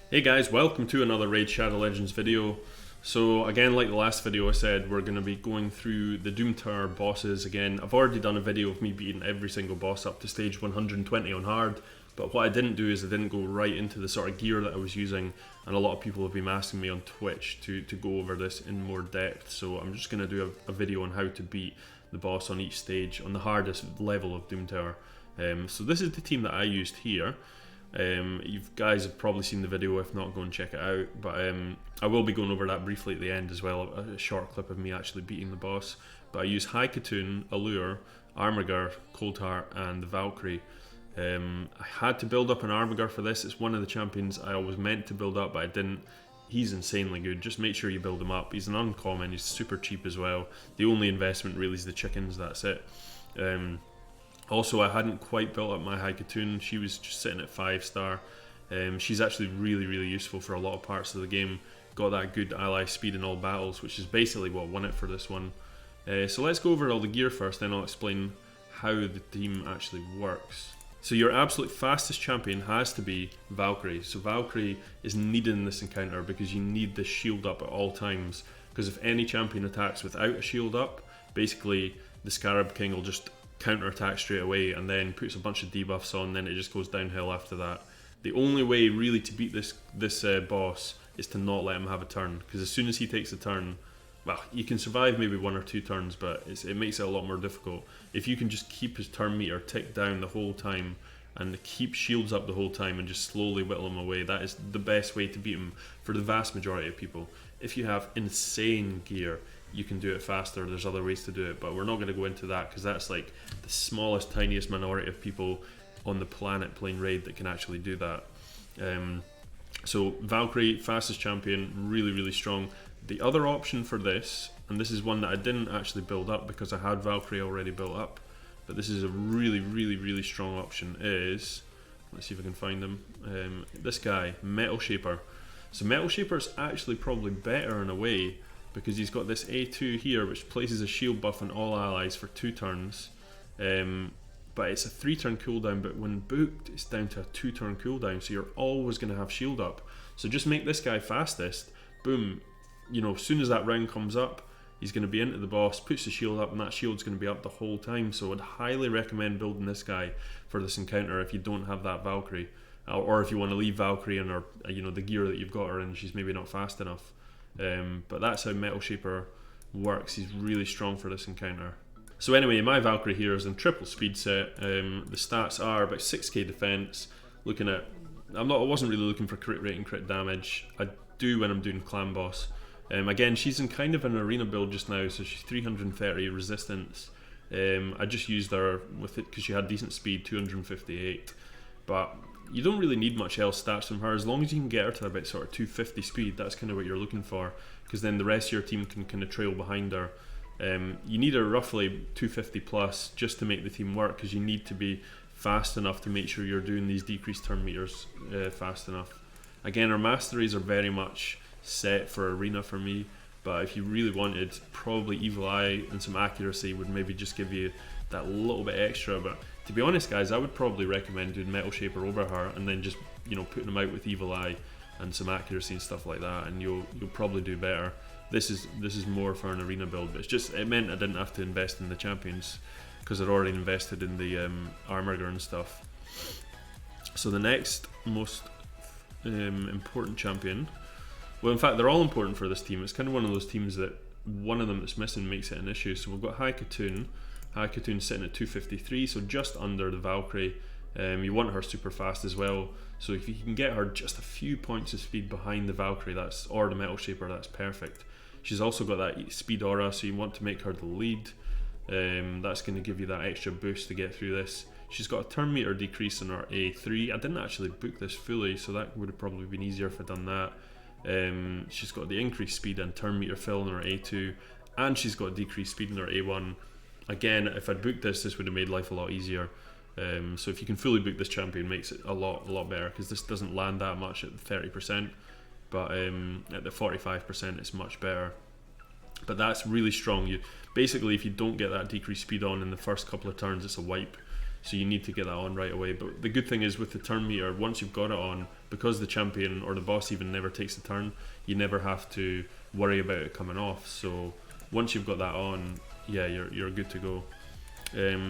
Hey guys, welcome to another Raid Shadow Legends video. So again, like the last video I said, we're going to be going through the Doom Tower bosses again. I've already done a video of me beating every single boss up to stage 120 on hard, but what I didn't do is I didn't go right into the sort of gear that I was using, and a lot of people have been asking me on Twitch to go over this in more depth. So I'm just going to do a video on how to beat the boss on each stage on the hardest level of Doom Tower. So this is the team that I used here. You guys have probably seen the video, if not, go and check it out, but I will be going over that briefly at the end as well, a short clip of me actually beating the boss. But I use High Katoon, Allure, Armiger, Coldheart and the Valkyrie. I had to build up an Armiger for this. It's one of the champions I always meant to build up, but I didn't. He's insanely good. Just make sure you build him up. He's an uncommon, he's super cheap as well. The only investment really is the chickens, that's it. Also, I hadn't quite built up my High Katoon. She was just sitting at 5-star. She's actually really useful for a lot of parts of the game. Got that good ally speed in all battles, which is basically what won it for this one. So let's go over all the gear first, then I'll explain how the team actually works. So your absolute fastest champion has to be Valkyrie. So Valkyrie is needed in this encounter because you need the shield up at all times. Because if any champion attacks without a shield up, basically the Scarab King will just counter-attack straight away and then puts a bunch of debuffs on, then it just goes downhill after that. The only way really to beat this boss is to not let him have a turn, because as soon as he takes a turn, well, you can survive maybe 1 or 2 turns, but it makes it a lot more difficult. If you can just keep his turn meter tick down the whole time and keep shields up the whole time and just slowly whittle him away, that is the best way to beat him for the vast majority of people. If you have insane gear, you can do it faster. There's other ways to do it, but we're not going to go into that because that's like the smallest, tiniest minority of people on the planet playing Raid that can actually do that. So Valkyrie, fastest champion, really strong. The other option for this, and this is one that I didn't actually build up because I had Valkyrie already built up, but this is a really strong option, is, let's see if I can find him, this guy, Metal Shaper. So Metal Shaper is actually probably better in a way, because he's got this A2 here which places a shield buff on all allies for 2 turns, but it's a 3-turn cooldown, but when booked it's down to a 2-turn cooldown, so you're always going to have shield up. So just make this guy fastest, boom, you know, as soon as that round comes up he's going to be into the boss, puts the shield up, and that shield's going to be up the whole time. So I'd highly recommend building this guy for this encounter if you don't have that Valkyrie, or if you want to leave Valkyrie in, or you know, the gear that you've got her in, she's maybe not fast enough. But that's how Metal Shaper works. He's really strong for this encounter. So anyway, my Valkyrie here is in triple speed set. The stats are about 6k defense. Looking at, I wasn't really looking for crit rate and crit damage. I do when I'm doing clan boss. Again, she's in kind of an arena build just now, so she's 330 resistance. I just used her with it because she had decent speed, 258. But you don't really need much else stats from her, as long as you can get her to about sort of 250 speed. That's kind of what you're looking for, because then the rest of your team can kind of trail behind her. You need her roughly 250 plus just to make the team work, because you need to be fast enough to make sure you're doing these decreased turn meters fast enough. Again, her masteries are very much set for arena for me, but if you really wanted, probably Evil Eye and some accuracy would maybe just give you that little bit extra. But to be honest guys, I would probably recommend doing Metal Shaper over her, and then just, you know, putting them out with Evil Eye and some accuracy and stuff like that, and you'll probably do better. This is more for an arena build, but it meant I didn't have to invest in the champions because I'd already invested in the Armiger and stuff. So the next most important champion, well, in fact they're all important for this team. It's kind of one of those teams that one of them that's missing makes it an issue. So we've got High Katoon. High Katoon sitting at 253, so just under the Valkyrie. You want her super fast as well, so if you can get her just a few points of speed behind the Valkyrie, or the Metal Shaper, that's perfect. She's also got that speed aura, so you want to make her the lead. That's going to give you that extra boost to get through this. She's got a turn meter decrease in her A3. I didn't actually book this fully, so that would have probably been easier if I'd done that. She's got the increased speed and turn meter fill in her A2, and she's got decreased speed in her A1. Again, if I'd booked this would have made life a lot easier. So if you can fully book this champion, makes it a lot better, because this doesn't land that much at 30%, but at the 45% it's much better. But that's really strong. Basically, if you don't get that decreased speed on in the first couple of turns, it's a wipe. so you need to get that on right away. But the good thing is with the turn meter, once you've got it on, because the champion or the boss even never takes the turn, you never have to worry about it coming off. So once you've got that on, yeah, you're good to go.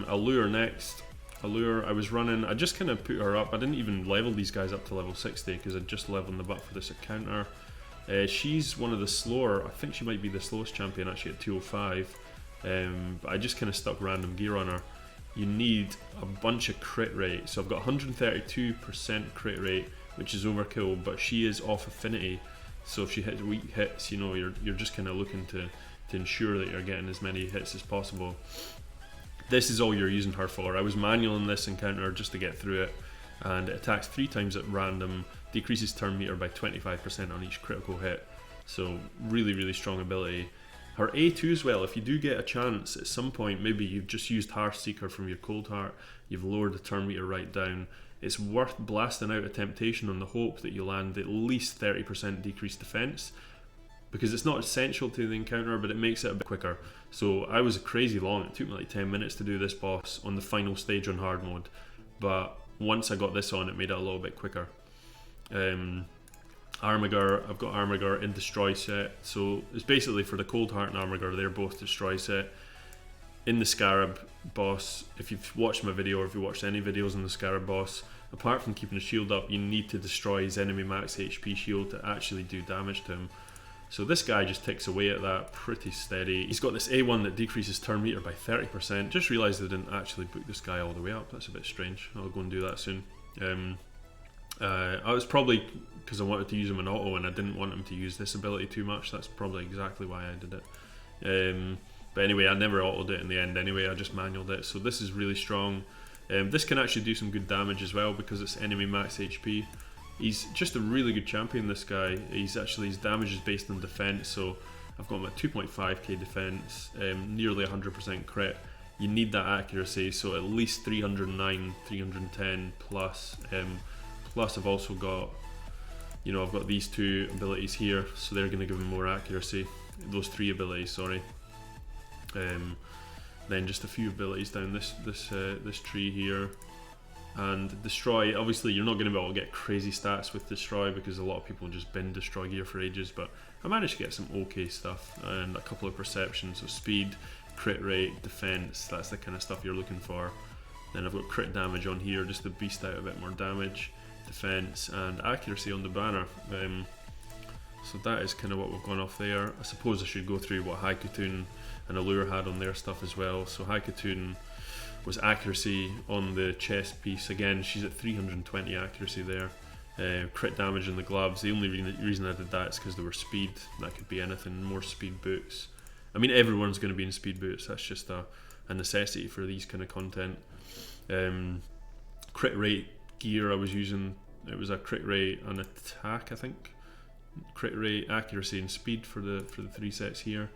Allure next. Allure, I was running, I just kind of put her up. I didn't even level these guys up to level 60 because I'd just leveled them up for this encounter. She's one of the slower, I think she might be the slowest champion actually at 205. But I just kind of stuck random gear on her. You need a bunch of crit rate. So I've got 132% crit rate, which is overkill, but she is off affinity. So if she hits weak hits, you know, you're just kind of looking to ensure that you're getting as many hits as possible. This is all you're using her for. I was manual in this encounter just to get through it, and it attacks 3 times at random, decreases turn meter by 25% on each critical hit. So really, really strong ability. Her A2 as well, if you do get a chance at some point, maybe you've just used Hearth Seeker from your Cold Heart, you've lowered the turn meter right down, it's worth blasting out a Temptation on the hope that you land at least 30% decreased defense, because it's not essential to the encounter, but it makes it a bit quicker. So I was crazy long, it took me like 10 minutes to do this boss on the final stage on hard mode, but once I got this on, it made it a little bit quicker. Armiger, I've got Armiger in Destroy set, so it's basically for the Cold Heart and Armiger, they're both Destroy set. In the Scarab boss, if you've watched my video or if you watched any videos on the Scarab boss, apart from keeping the shield up, you need to destroy his enemy max HP shield to actually do damage to him. So this guy just ticks away at that pretty steady. He's got this A1 that decreases turn meter by 30%. Just realised I didn't actually book this guy all the way up. That's a bit strange. I'll go and do that soon. I was probably because I wanted to use him in auto and I didn't want him to use this ability too much. That's probably exactly why I did it. But anyway, I never autoed it in the end anyway. I just manualed it. So this is really strong. This can actually do some good damage as well because it's enemy max HP. He's just a really good champion, this guy. His damage is based on defense, so I've got him at 2.5k defense, nearly 100% crit. You need that accuracy, so at least 309, 310 plus. Plus I've also got, you know, I've got these 2 abilities here, so they're going to give him more accuracy. Those 3 abilities, sorry. Then just a few abilities down this tree here. And Destroy, obviously you're not going to be able to get crazy stats with Destroy because a lot of people just bin Destroy gear for ages, but I managed to get some okay stuff and a couple of perceptions. So speed, crit rate, defense, that's the kind of stuff you're looking for. Then I've got crit damage on here just to beast out a bit more damage, defense and accuracy on the banner. So that is kind of what we've gone off there. I suppose I should go through what Haikutun and Allure had on their stuff as well. So Haikutun was accuracy on the chest piece. Again, she's at 320 accuracy there. Crit damage in the gloves. The only reason I did that is because they were speed. That could be anything. More speed boots. I mean, everyone's going to be in speed boots. That's just a necessity for these kind of content. Crit rate gear I was using. It was a crit rate and attack, I think. Crit rate, accuracy, and speed for the 3 sets here.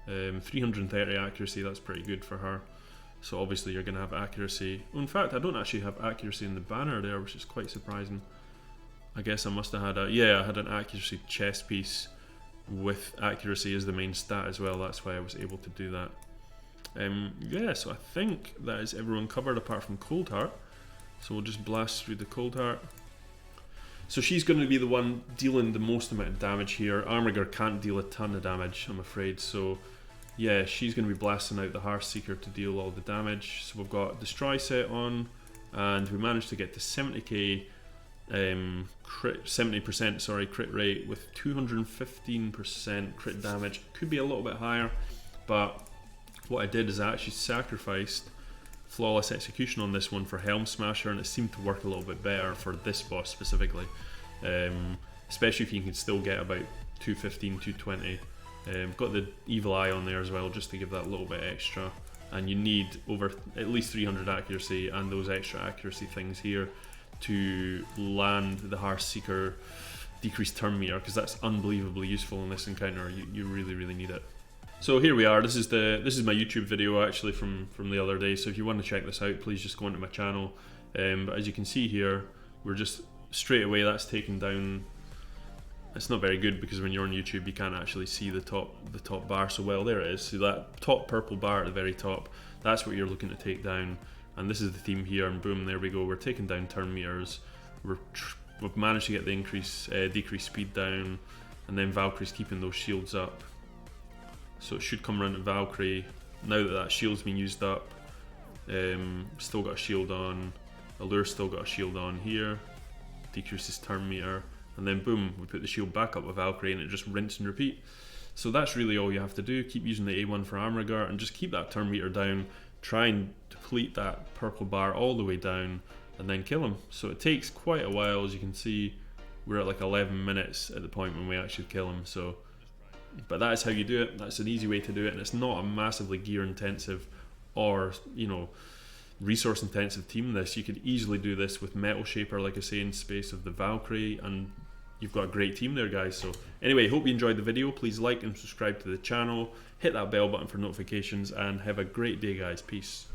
330 accuracy. That's pretty good for her. So obviously you're going to have accuracy. Well, in fact, I don't actually have accuracy in the banner there, which is quite surprising. I guess I must have had I had an accuracy chest piece with accuracy as the main stat as well. That's why I was able to do that. Yeah, so I think that is everyone covered apart from Cold Heart. So we'll just blast through the Cold Heart. So she's going to be the one dealing the most amount of damage here. Armiger can't deal a ton of damage, I'm afraid. So yeah, she's going to be blasting out the Hearth Seeker to deal all the damage. So we've got Destroy set on, and we managed to get to 70k, 70% sorry, crit rate with 215% crit damage. Could be a little bit higher, but what I did is I actually sacrificed Flawless Execution on this one for Helm Smasher, and it seemed to work a little bit better for this boss specifically, especially if you can still get about 215, 220. Got the Evil Eye on there as well, just to give that a little bit extra. And you need over at least 300 accuracy and those extra accuracy things here to land the Hearth Seeker decreased turn meter, because that's unbelievably useful in this encounter. You really, really need it. So here we are. This is my YouTube video actually from the other day. So if you want to check this out, please just go onto my channel. But as you can see here, we're just straight away that's taken down. It's not very good because when you're on YouTube you can't actually see the top bar so well. There it is. So that top purple bar at the very top, that's what you're looking to take down. and this is the theme here, and boom, there we go, we're taking down turn meters, we've managed to get the decrease speed down, and then Valkyrie's keeping those shields up. So it should come around to Valkyrie. Now that that shield's been used up, still got a shield on, Allure's still got a shield on here, decreases turn meter, and then boom, we put the shield back up with Valkyrie and it just rinse and repeat. So that's really all you have to do. Keep using the A1 for Armorgar and just keep that turn meter down, try and deplete that purple bar all the way down, and then kill him. So it takes quite a while. As you can see, we're at like 11 minutes at the point when we actually kill him. So, but that is how you do it. That's an easy way to do it, and it's not a massively gear intensive or, you know, resource intensive team. This, you could easily do this with Metal Shaper, like I say, in space of the Valkyrie, and you've got a great team there, guys. So anyway, hope you enjoyed the video. Please like and subscribe to the channel, hit that bell button for notifications, and have a great day, guys. Peace.